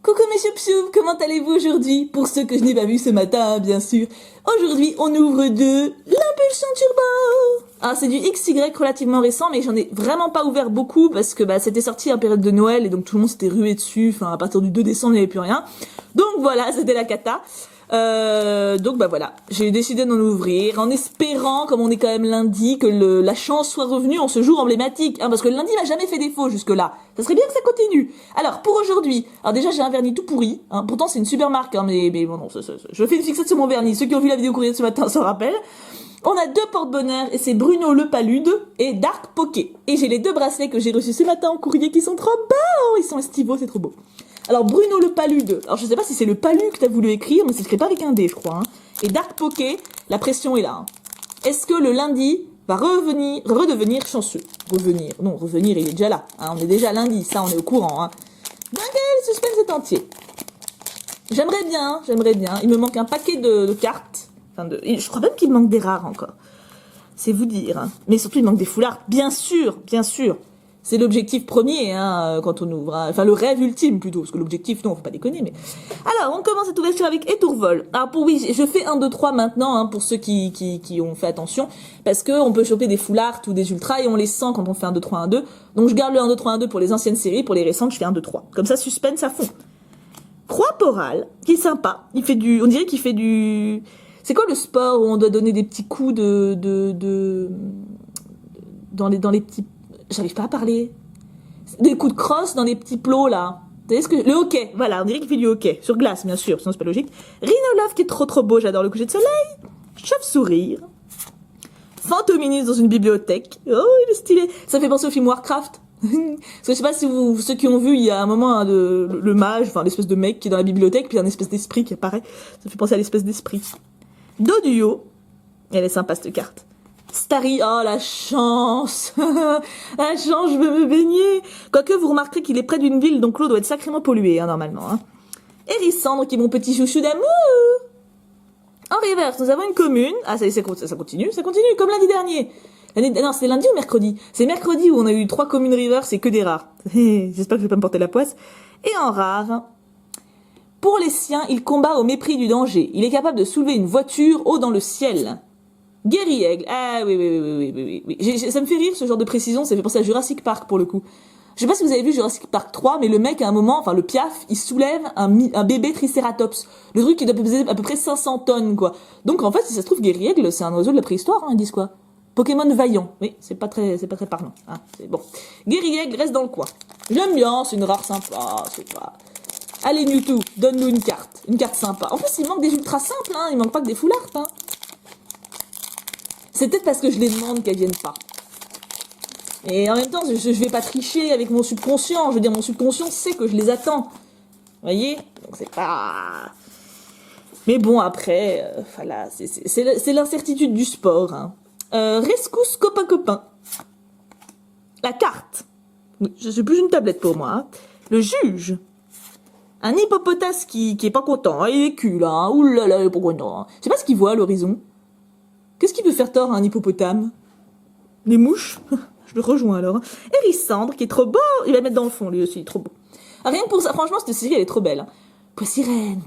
Coucou mes choup-choups, comment allez-vous aujourd'hui? Pour ceux que je n'ai pas vus ce matin, bien sûr. Aujourd'hui, on ouvre de l'impulsion turbo. Ah, c'est du XY relativement récent, mais j'en ai vraiment pas ouvert beaucoup parce que c'était sorti en période de Noël et donc tout le monde s'était rué dessus. Enfin, à partir du 2 décembre, il n'y avait plus rien. Donc voilà, c'était la cata. Donc voilà, j'ai décidé d'en ouvrir en espérant, comme on est quand même lundi, que la chance soit revenue en ce jour emblématique, hein, parce que le lundi m'a jamais fait défaut jusque-là. Ça serait bien que ça continue. Alors pour aujourd'hui, alors déjà j'ai un vernis tout pourri, hein, pourtant c'est une super marque, hein, mais bon non, je fais une fixette sur mon vernis. Ceux qui ont vu la vidéo courrier de ce matin s'en rappellent. On a deux porte-bonheur et c'est Bruno le Palude et Dark Poké. Et j'ai les deux bracelets que j'ai reçus ce matin en courrier qui sont trop beaux, ils sont estivaux, c'est trop beau. Alors Bruno le Palude, alors je sais pas si c'est le palu que t'as voulu écrire, mais c'est écrit pas avec un D je crois. Hein. Et Dark Poké, la pression est là. Hein. Est-ce que le lundi va redevenir chanceux? Revenir il est déjà là. Hein. On est déjà lundi, ça on est au courant. Hein. Donc le suspense est entier. J'aimerais bien. Il me manque un paquet de cartes. Je crois même qu'il me manque des rares encore. C'est vous dire. Hein. Mais surtout il manque des foulards, bien sûr. C'est l'objectif premier hein, quand on ouvre. Hein. Enfin, le rêve ultime plutôt, parce que l'objectif, non, faut pas déconner. Mais alors, on commence cette ouverture avec Étourvol. Alors je fais 1, 2, 3 maintenant, hein, pour ceux qui ont fait attention, parce que on peut choper des foulards ou des ultras et on les sent quand on fait 1, 2, 3, 1, 2. Donc je garde le 1, 2, 3, 1, 2 pour les anciennes séries, pour les récentes, je fais 1, 2, 3. Comme ça, suspense à fond. Croix-Poral, qui est sympa. On dirait qu'il fait du... C'est quoi le sport où on doit donner des petits coups dans les petits... J'arrive pas à parler. Des coups de crosse dans les petits plots, là. Vous savez ce que... Le hockey, voilà, on dirait qu'il fait du hockey. Sur glace, bien sûr, sinon c'est pas logique. Rhinolove qui est trop beau, j'adore le coucher de soleil. Chauve-sourire. Fantominus dans une bibliothèque. Oh, il est stylé. Ça fait penser au film Warcraft. Parce que je sais pas si ceux qui ont vu, il y a un moment, hein, le mage, enfin l'espèce de mec qui est dans la bibliothèque, puis il y a une espèce d'esprit qui apparaît. Ça fait penser à l'espèce d'esprit. Doduo. Elle est sympa, cette carte. Starry, oh la chance. La chance, je veux me baigner. Quoique vous remarquerez qu'il est près d'une ville, donc l'eau doit être sacrément polluée, hein, normalement. Hein. Hérissandre, qui est mon petit chouchou d'amour. En reverse, nous avons une commune. Ah, ça continue, comme lundi dernier. Non, c'est lundi ou mercredi? C'est mercredi où on a eu 3 communes reverse et que des rares. J'espère que je vais pas me porter la poisse. Et en rare, pour les siens, il combat au mépris du danger. Il est capable de soulever une voiture haut dans le ciel. Guéri-aigle. Ah oui. Ça me fait rire ce genre de précision, ça fait penser à Jurassic Park pour le coup. Je sais pas si vous avez vu Jurassic Park 3, mais le mec à un moment, enfin le piaf, il soulève un bébé triceratops. Le truc qui doit peser à peu près 500 tonnes quoi. Donc en fait, si ça se trouve, Guéri-aigle, c'est un oiseau de la préhistoire, hein, ils disent quoi. Pokémon vaillant. Oui, c'est pas très parlant. Hein, c'est bon. Guéri-aigle reste dans le coin. J'aime bien, c'est une rare sympa, c'est pas... Allez Mewtwo, donne-nous une carte sympa. En plus, il manque des ultras simples, hein, il manque pas que des foulards, hein. C'est peut-être parce que je les demande qu'elles viennent pas. Et en même temps, je vais pas tricher avec mon subconscient. Je veux dire, mon subconscient sait que je les attends. Vous voyez? Donc c'est pas... Mais bon, après, voilà, c'est l'incertitude du sport. Hein. Rescousse copain. La carte. Oui, je suis plus une tablette pour moi. Hein. Le juge. Un hippopotame qui est pas content. Hein. Il est cul, là. Hein. Ouh là là, il est pas content. Hein. Je sais pas ce qu'il voit à l'horizon. Qu'est-ce qui peut faire tort à un hippopotame? Les mouches? Je le rejoins alors. Hein. Hérissandre, qui est trop beau. Il va le mettre dans le fond, lui aussi, il est trop beau. Ah, rien que pour ça, franchement, cette série, elle est trop belle. Hein. Poissy-reine.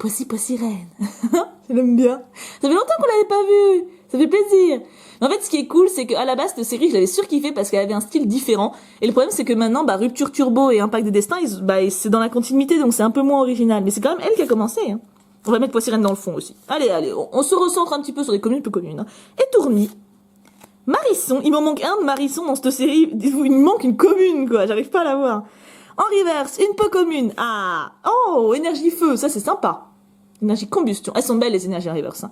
Je l'aime bien. Ça fait longtemps qu'on l'avait pas vue. Ça fait plaisir. Mais en fait, ce qui est cool, c'est qu'à la base, cette série, je l'avais surkiffée parce qu'elle avait un style différent. Et le problème, c'est que maintenant, Rupture Turbo et Impact des Destins, c'est dans la continuité, donc c'est un peu moins original. Mais c'est quand même elle qui a commencé. Hein. On va mettre Poissy-reine dans le fond aussi. Allez, on se recentre un petit peu sur les communes peu communes. Hein. Et Tourny. Marisson, il m'en manque un de Marisson dans cette série. Il me manque une commune, quoi. J'arrive pas à la voir. En reverse, une peu commune. Ah, oh, énergie feu, ça c'est sympa. Énergie combustion. Elles sont belles les énergies en reverse. Hein.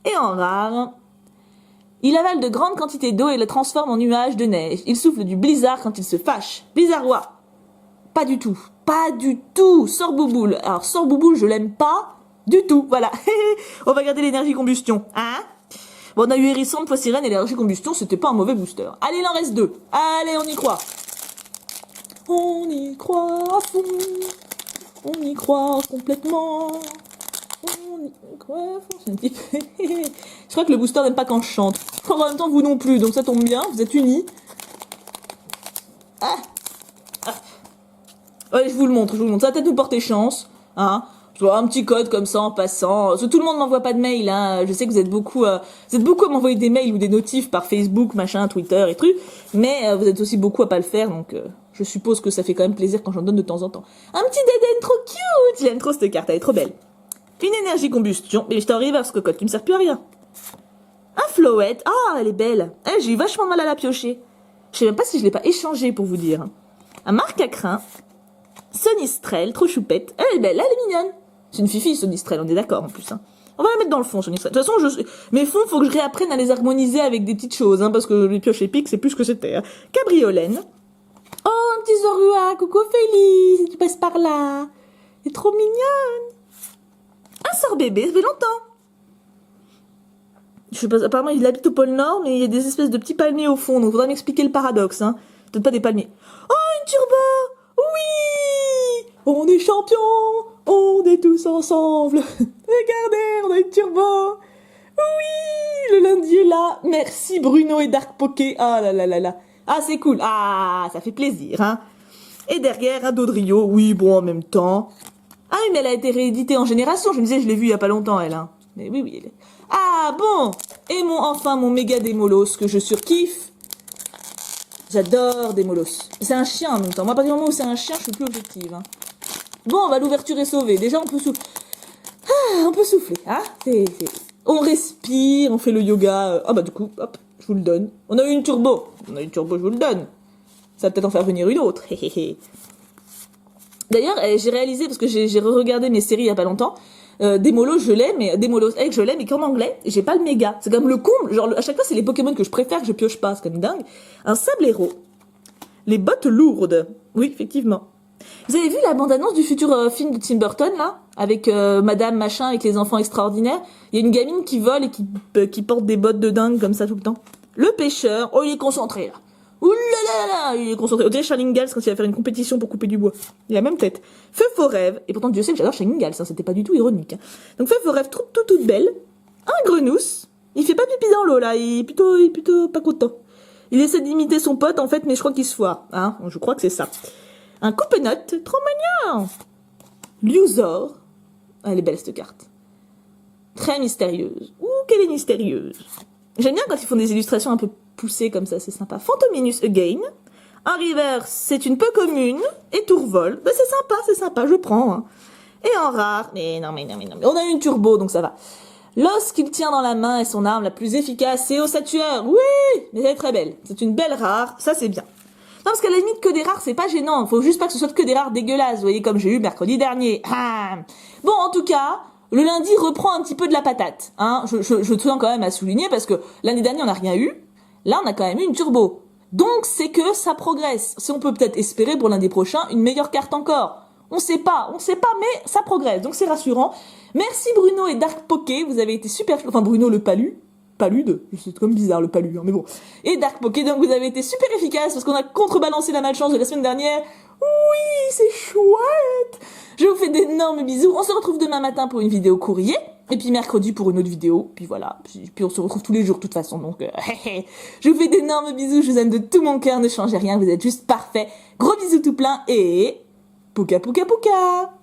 Et en rare, il avale de grandes quantités d'eau et le transforme en nuages de neige. Il souffle du blizzard quand il se fâche. Blizzardois. Pas du tout. Sorbouboule. Alors Sorbouboule, je l'aime pas. Du tout, voilà. On va garder l'énergie combustion, hein. Bon, on a eu Hérissandre, Poissy-reine et l'énergie combustion, c'était pas un mauvais booster. Allez, il en reste 2. Allez, on y croit. On y croit à fond. On y croit complètement. On y croit à fond. C'est un petit peu... Je crois que le booster n'aime pas quand je chante. En même temps, vous non plus, donc ça tombe bien, vous êtes unis. Ah. Ouais, je vous le montre. Ça va peut-être nous porter chance. hein. Je vois un petit code comme ça en passant. Parce que tout le monde m'envoie pas de mail, hein. Je sais que vous êtes beaucoup à m'envoyer des mails ou des notifs par Facebook, machin, Twitter et trucs. Mais vous êtes aussi beaucoup à pas le faire, donc je suppose que ça fait quand même plaisir quand j'en donne de temps en temps. Un petit Deden trop cute. J'aime trop cette carte, elle est trop belle. Une énergie combustion. Mais je t'en reverse, cocotte, tu me sers plus à rien. Un Flowette. Ah, elle est belle. Eh, j'ai eu vachement de mal à la piocher. Je sais même pas si je l'ai pas échangée pour vous dire. Un Marcacrin. Sonistrel, trop choupette. Elle est belle, elle est mignonne. C'est une fifi, Sonistrel, on est d'accord en plus. Hein. On va la mettre dans le fond, Sonistrel. De toute façon, mes fonds, faut que je réapprenne à les harmoniser avec des petites choses, hein, parce que les pioches épiques, c'est plus ce que c'était. Hein. Cabriolène. Oh, un petit Zorua, coucou Félix, tu passes par là. Elle est trop mignonne. Un sort bébé, ça fait longtemps. Je sais pas, apparemment il habite au pôle Nord, mais il y a des espèces de petits palmiers au fond, donc faudra m'expliquer le paradoxe, hein. Peut-être pas des palmiers. Oh, une turbo! Oui! On est champions! On est tous ensemble! Regardez, on a une turbo! Oui! Le lundi est là! Merci Bruno et Dark Poké! Ah là là là là! Ah, c'est cool! Ah, ça fait plaisir, hein! Et derrière, un Dodrio, oui, bon, en même temps. Ah oui, mais elle a été rééditée en génération, je me disais, je l'ai vue il y a pas longtemps, elle, hein. Mais oui, oui, elle est... Ah, bon! Et enfin, mon méga Démolos, que je surkiffe. J'adore Démolos. C'est un chien en même temps. Moi, à partir du moment où c'est un chien, je suis plus objective. Hein. Bon, bah, l'ouverture est sauvée. Déjà, on peut souffler. Ah, on peut souffler, hein. On respire, on fait le yoga. Ah, bah, du coup, hop, je vous le donne. On a eu une turbo. On a eu une turbo, je vous le donne. Ça va peut-être en faire venir une autre. D'ailleurs, j'ai réalisé, parce que j'ai re-regardé mes séries il y a pas longtemps, Démolos, je l'ai, mais Démolos Egg, je l'ai, mais qu'en anglais, j'ai pas le méga. C'est comme le comble. Genre, à chaque fois, c'est les Pokémon que je préfère, que je pioche pas, c'est comme dingue. Un Sablero. Les bottes lourdes. Oui, effectivement. Vous avez vu la bande-annonce du futur film de Tim Burton, là? Avec Madame Machin, avec les enfants extraordinaires. Il y a une gamine qui vole et qui porte des bottes de dingue, comme ça, tout le temps. Le pêcheur. Oh, il est concentré, là. Ouh là là là, il est concentré. On dirait Charlie Gals quand il va faire une compétition pour couper du bois. Il a la même tête. Feu faux rêve. Et pourtant, Dieu sait que j'adore Charlie Gals, hein, c'était pas du tout ironique. Hein. Donc, Feu faux rêve, toute belle. Un grenousse. Il fait pas pipi dans l'eau, là. Il est plutôt pas content. Il essaie d'imiter son pote, en fait, mais je crois qu'il se foire. Hein. Je crois que c'est ça. Un coupenote. Trop mignon. Liuzor. Ah, elle est belle, cette carte. Très mystérieuse. Ouh, qu'elle est mystérieuse. J'aime bien quand ils font des illustrations un peu poussées comme ça, c'est sympa. Phantominus Again. En reverse, c'est une peu commune. Et Tourvol. Ben, c'est sympa, je prends. Hein. Et en rare, mais non. On a eu une turbo, donc ça va. L'os qu'il tient dans la main est son arme la plus efficace, c'est ossature. Oui, mais elle est très belle. C'est une belle rare, ça c'est bien. Non, parce qu'à la limite, que des rares, c'est pas gênant. Faut juste pas que ce soit que des rares dégueulasses, vous voyez, comme j'ai eu mercredi dernier. Ah. Bon, en tout cas... Le lundi reprend un petit peu de la patate. Hein. Je tiens quand même à souligner parce que l'année dernière, on n'a rien eu. Là, on a quand même eu une turbo. Donc, c'est que ça progresse. Si on peut peut-être espérer pour lundi prochain une meilleure carte encore. On sait pas, mais ça progresse. Donc, c'est rassurant. Merci Bruno et Dark Poké. Vous avez été super... Enfin, Bruno le palude. C'est comme bizarre le palu, hein, mais bon. Et Dark Poké, donc vous avez été super efficace parce qu'on a contrebalancé la malchance de la semaine dernière. Oui, c'est chouette. Je vous fais d'énormes bisous. On se retrouve demain matin pour une vidéo courrier. Et puis mercredi pour une autre vidéo. Puis voilà. Puis on se retrouve tous les jours de toute façon. Donc, je vous fais d'énormes bisous. Je vous aime de tout mon cœur. Ne changez rien. Vous êtes juste parfait. Gros bisous tout plein. Et... Pouka pouka pouka.